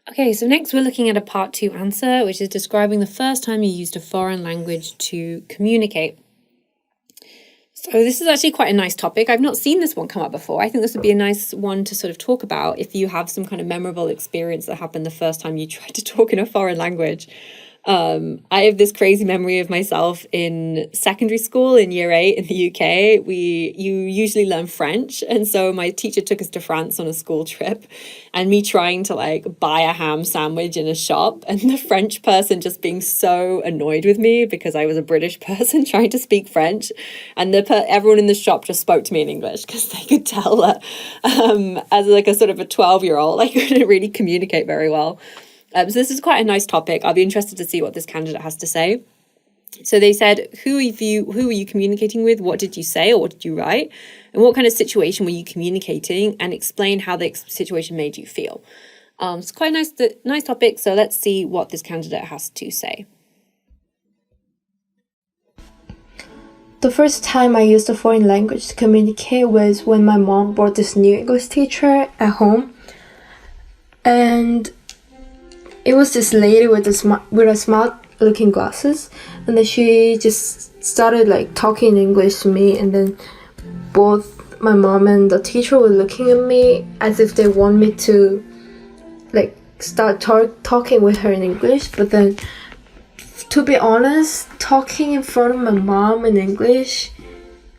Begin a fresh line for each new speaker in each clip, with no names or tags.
Okay, so next we're looking at a part 2 answer, which is describing the first time you used a foreign language to communicate. So this is actually quite a nice topic. I've not seen this one come up before. I think this would be a nice one to sort of talk about if you have some kind of memorable experience that happened the first time you tried to talk in a foreign language. I have this crazy memory of myself in secondary school in year 8 in the UK. You usually learn French, and so my teacher took us to France on a school trip, and me trying to like buy a ham sandwich in a shop, and the French person just being so annoyed with me because I was a British person trying to speak French, and everyone in the shop just spoke to me in English because they could tell that as like a sort of a 12-year-old I couldn't really communicate very well. So this is quite a nice topic. I'll be interested to see what this candidate has to say. So they said, who were you communicating with? What did you say or what did you write? And what kind of situation were you communicating? And explain how the situation made you feel. It's quite a nice topic. So let's see what this candidate has to say.
The first time I used a foreign language to communicate was when my mom brought this new English teacher at home. And it was this lady with a smart looking glasses, and then she just started like talking in English to me, and then both my mom and the teacher were looking at me as if they want me to like start talking with her in English. But then, to be honest, talking in front of my mom in English,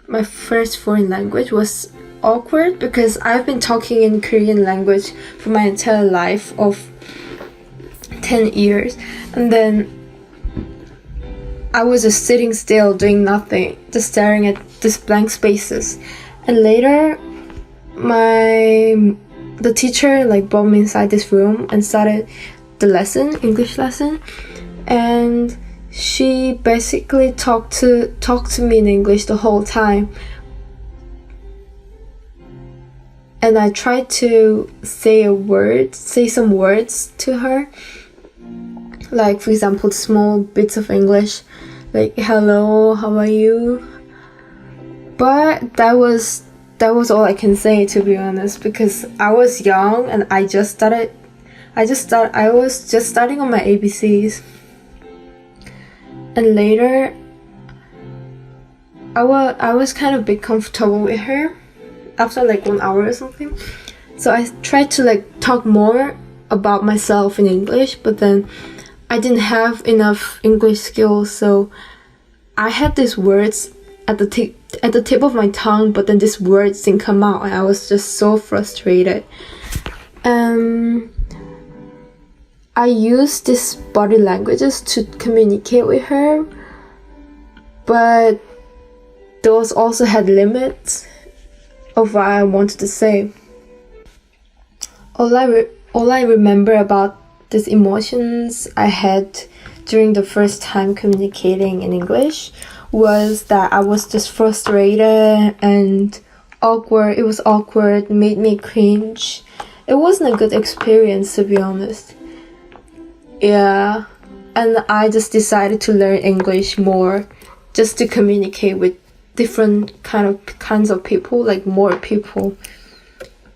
my first foreign language, was awkward because I've been talking in Korean language for my entire life of 10 years, and then I was just sitting still doing nothing, just staring at these blank spaces. And later the teacher like brought me inside this room and started the English lesson, and she basically talked to me in English the whole time. And I tried to say some words to her. Like, for example, small bits of English, like hello, how are you? But that was all I can say, to be honest, because I was young and I was just starting on my ABCs. And later, I was kind of a bit comfortable with her after like 1 hour or something. So I tried to like talk more about myself in English, but then I didn't have enough English skills, so I had these words at the tip of my tongue, but then these words didn't come out, and I was just so frustrated. I used these body languages to communicate with her, but those also had limits of what I wanted to say. All I remember about these emotions I had during the first time communicating in English was that I was just frustrated and awkward. It was awkward, made me cringe. It wasn't a good experience, to be honest. Yeah, and I just decided to learn English more, just to communicate with different kinds of people, like more people.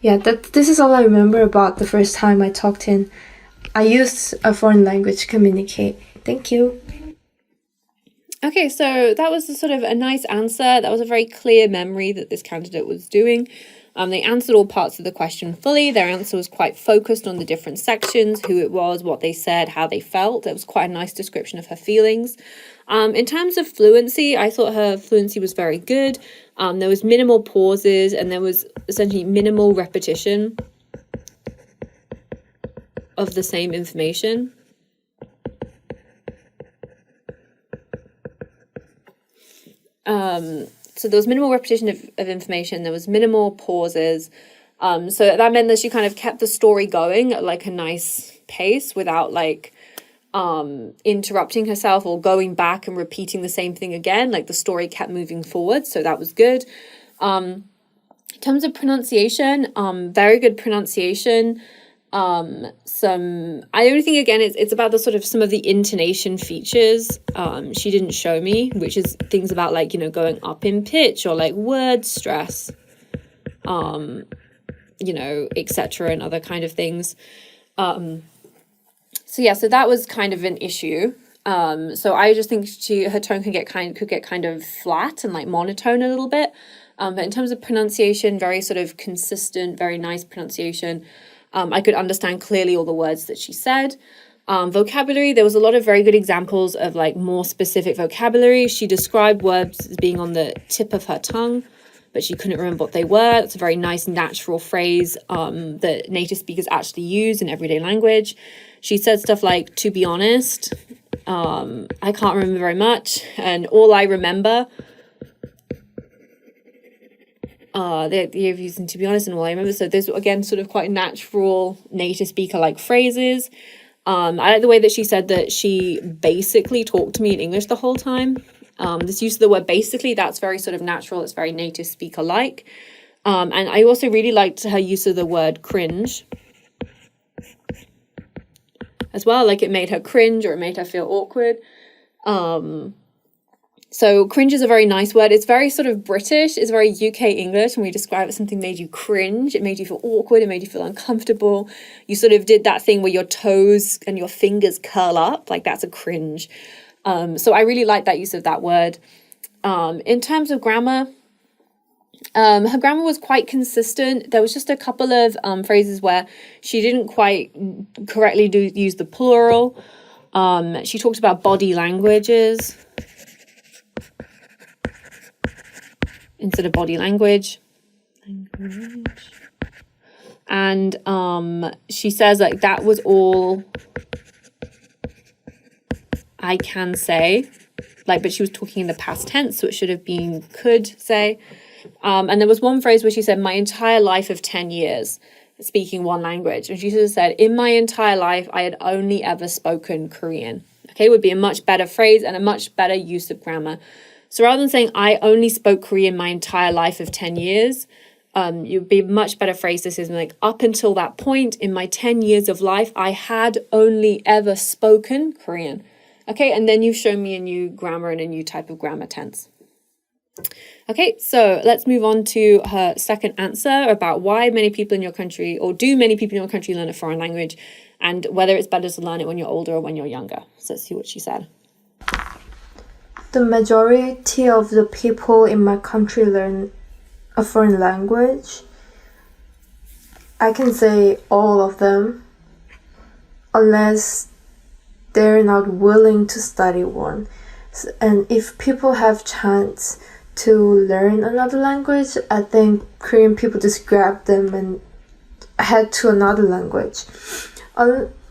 Yeah, this is all I remember about the first time I used a foreign language to communicate. Thank you.
Okay, so that was sort of a nice answer. That was a very clear memory that this candidate was doing. They answered all parts of the question fully. Their answer was quite focused on the different sections, who it was, what they said, how they felt. It was quite a nice description of her feelings. In terms of fluency, I thought her fluency was very good. There was minimal pauses, and there was essentially minimal repetition of the same information. So there was minimal repetition of information. There was minimal pauses. So that meant that she kind of kept the story going at like a nice pace without like interrupting herself or going back and repeating the same thing again. Like the story kept moving forward. So that was good. In terms of pronunciation, very good pronunciation. I only think again it's about the sort of some of the intonation features she didn't show me, which is things about like, you know, going up in pitch or like word stress. etc. and other kind of things. So that was kind of an issue. So I just think her tone could get kind of flat and like monotone a little bit. But in terms of pronunciation, very sort of consistent, very nice pronunciation. I could understand clearly all the words that she said. Vocabulary, there was a lot of very good examples of like more specific vocabulary. She described words as being on the tip of her tongue, but she couldn't remember what they were. It's a very nice natural phrase that native speakers actually use in everyday language. She said stuff like, to be honest, I can't remember very much, and all I remember, they're using to be honest and all I remember. So there's again sort of quite natural native speaker like phrases. I like the way that she said that she basically talked to me in English the whole time. This use of the word basically, that's very sort of natural. It's very native speaker like. And I also really liked her use of the word cringe as well. Like it made her cringe or it made her feel awkward. So cringe is a very nice word. It's very sort of British. It's very UK English. When we describe it, something made you cringe. It made you feel awkward. It made you feel uncomfortable. You sort of did that thing where your toes and your fingers curl up. Like that's a cringe. So I really like that use of that word. In terms of grammar, her grammar was quite consistent. There was just a couple of phrases where she didn't quite correctly use the plural. She talked about body languages instead of body language. And she says like that was all I can say, like, but she was talking in the past tense, so it should have been could say. And there was one phrase where she said, my entire life of 10 years speaking one language. And she sort of said, in my entire life, I had only ever spoken Korean. Okay, would be a much better phrase and a much better use of grammar. So rather than saying, I only spoke Korean my entire life of 10 years, you'd be a much better phrase. This is like, up until that point in my 10 years of life, I had only ever spoken Korean. Okay, and then you've shown me a new grammar and a new type of grammar tense. Okay, so let's move on to her second answer about why many people in your country, or do many people in your country learn a foreign language, and whether it's better to learn it when you're older or when you're younger. So let's see what she said.
The majority of the people in my country learn a foreign language. I can say all of them, unless they're not willing to study one. And if people have chance to learn another language, I think Korean people just grab them and head to another language.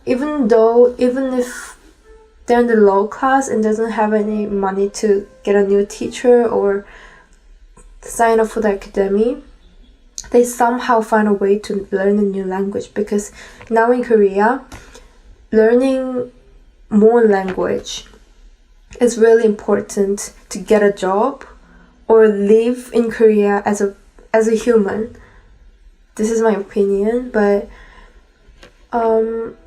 Even if they're in the low class and doesn't have any money to get a new teacher or sign up for the academy, they somehow find a way to learn a new language, because now in Korea, learning more language is really important to get a job or live in Korea as a human. This is my opinion, but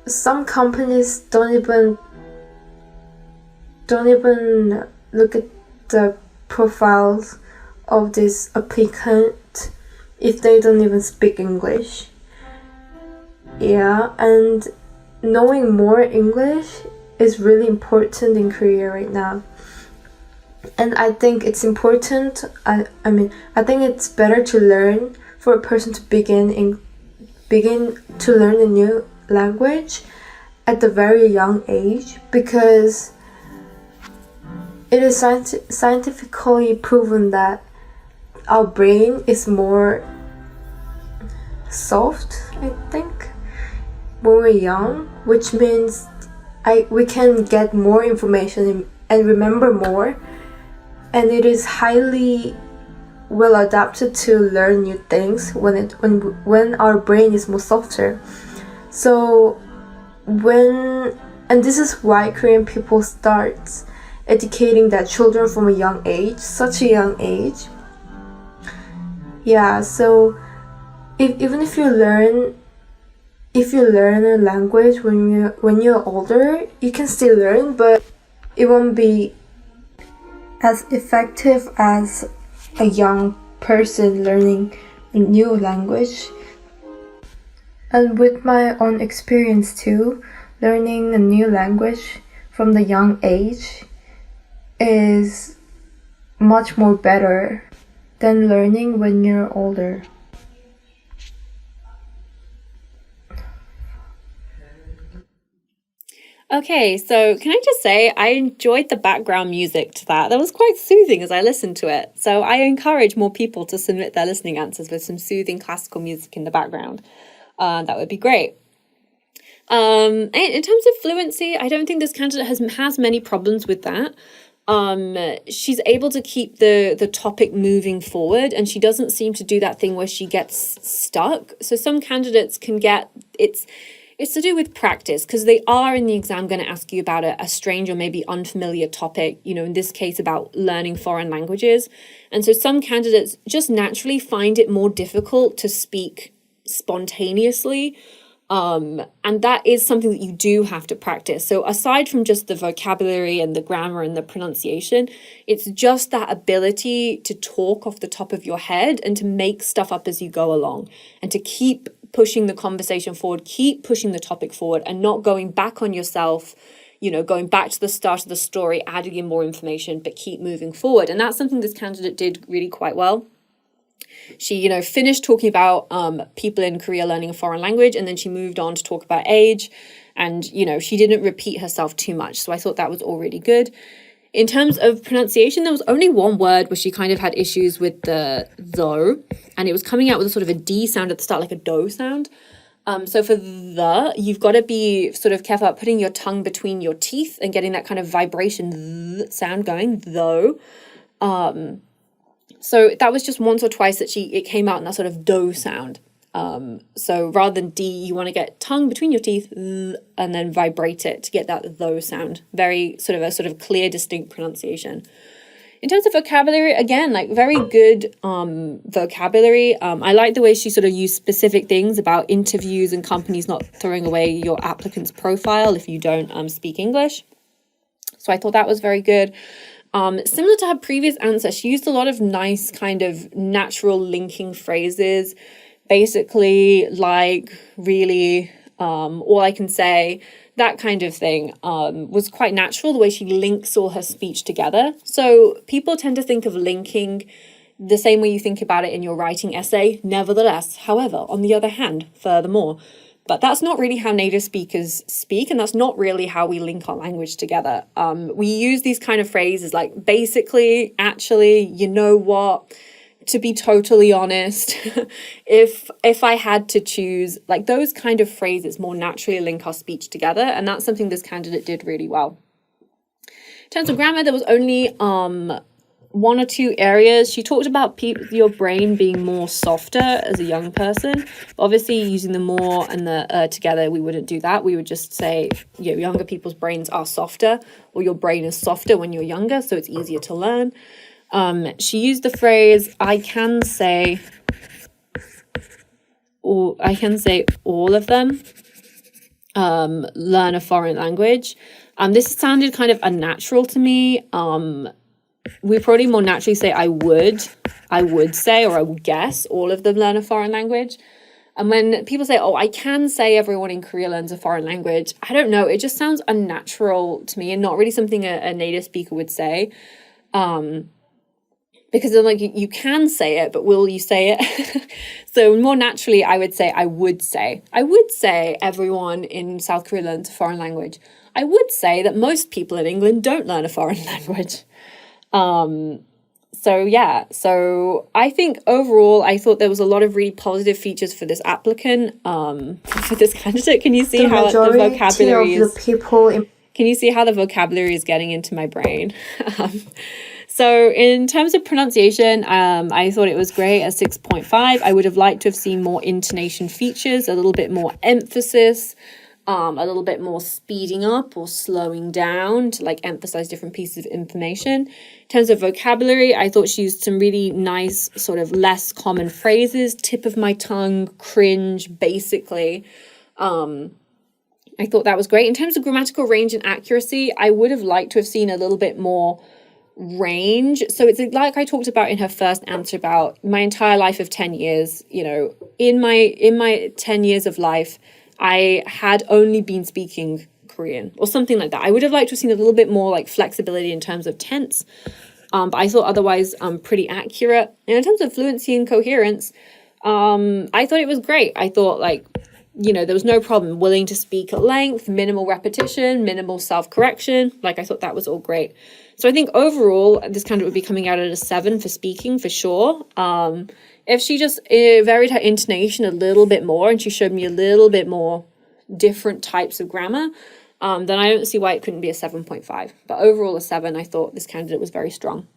some companies don't even look at the profiles of this applicant if they don't even speak English. Yeah, and knowing more English is really important in Korea right now. And I think it's important, I think it's better to learn for a person to begin to learn a new language at a very young age, because it is scientifically proven that our brain is more soft, I think, when we're young, which means we can get more information and remember more, and it is highly well adapted to learn new things when our brain is more softer. So and this is why Korean people start educating their children from a young age, such a young age. Yeah, so even if you learn a language when you're older, you can still learn, but it won't be as effective as a young person learning new language. And with my own experience too, learning a new language from the young age is much more better than learning when you're older.
Okay, so can I just say I enjoyed the background music to that. That was quite soothing as I listened to it. So I encourage more people to submit their listening answers with some soothing classical music in the background. That would be great. And in terms of fluency, I don't think this candidate has many problems with that. She's able to keep the topic moving forward, and she doesn't seem to do that thing where she gets stuck. So some candidates can get it's to do with practice, because they are in the exam going to ask you about a strange or maybe unfamiliar topic, you know, in this case about learning foreign languages. And so some candidates just naturally find it more difficult to speak spontaneously. And that is something that you do have to practice. So aside from just the vocabulary and the grammar and the pronunciation, it's just that ability to talk off the top of your head and to make stuff up as you go along, and to keep pushing the conversation forward, keep pushing the topic forward, and not going back on yourself, you know, going back to the start of the story, adding in more information, but keep moving forward. And that's something this candidate did really quite well. She, you know, finished talking about people in Korea learning a foreign language, and then she moved on to talk about age. And, you know, she didn't repeat herself too much. So I thought that was all really good. In terms of pronunciation, there was only one word where she kind of had issues with the though, and it was coming out with a sort of a D sound at the start, like a do sound. So for the, you've got to be sort of careful about putting your tongue between your teeth and getting that kind of vibration sound going, though. So that was just once or twice that it came out in that sort of do sound. So rather than D, you want to get tongue between your teeth and then vibrate it to get that though sound. Very sort of clear, distinct pronunciation. In terms of vocabulary, again, like very good vocabulary. I like the way she sort of used specific things about interviews and companies not throwing away your applicant's profile if you don't speak English. So I thought that was very good. Similar to her previous answer, she used a lot of nice kind of natural linking phrases. Basically, like, really, all I can say, that kind of thing, was quite natural, the way she links all her speech together. So people tend to think of linking the same way you think about it in your writing essay, nevertheless, however, on the other hand, furthermore. But that's not really how native speakers speak, and that's not really how we link our language together. We use these kind of phrases like basically, actually, you know what, to be totally honest, if I had to choose, like those kind of phrases more naturally link our speech together, and that's something this candidate did really well. In terms of grammar, there was only one or two areas. She talked about your brain being more softer as a young person. Obviously, using the more and the together, we wouldn't do that. We would just say, you know, younger people's brains are softer, or your brain is softer when you're younger, so it's easier to learn. She used the phrase, I can say all of them learn a foreign language. This sounded kind of unnatural to me. We probably more naturally say I would say, or I would guess all of them learn a foreign language. And when people say, oh, I can say everyone in Korea learns a foreign language, I don't know, it just sounds unnatural to me and not really something a native speaker would say. Because then, like, you can say it, but will you say it? So more naturally, I would say I would say everyone in South Korea learns a foreign language. I would say that most people in England don't learn a foreign language. So I think overall, I thought there was a lot of really positive features for this applicant, for this candidate. Can you see how the vocabulary is? Can you see how the vocabulary is getting into my brain? So in terms of pronunciation, I thought it was great at 6.5. I would have liked to have seen more intonation features, a little bit more emphasis, a little bit more speeding up or slowing down to like emphasize different pieces of information. In terms of vocabulary, I thought she used some really nice sort of less common phrases, tip of my tongue, cringe, basically. I thought that was great. In terms of grammatical range and accuracy, I would have liked to have seen a little bit more range. So it's like I talked about in her first answer about my entire life of 10 years, you know, in my 10 years of life, I had only been speaking Korean or something like that. I would have liked to have seen a little bit more like flexibility in terms of tense. But I thought otherwise pretty accurate. And in terms of fluency and coherence, I thought it was great. I thought like, you know, there was no problem. Willing to speak at length, minimal repetition, minimal self-correction. Like I thought that was all great. So I think overall, this candidate would be coming out at a 7 for speaking for sure. If she just varied her intonation a little bit more and she showed me a little bit more different types of grammar, then I don't see why it couldn't be a 7.5. But overall a 7, I thought this candidate was very strong.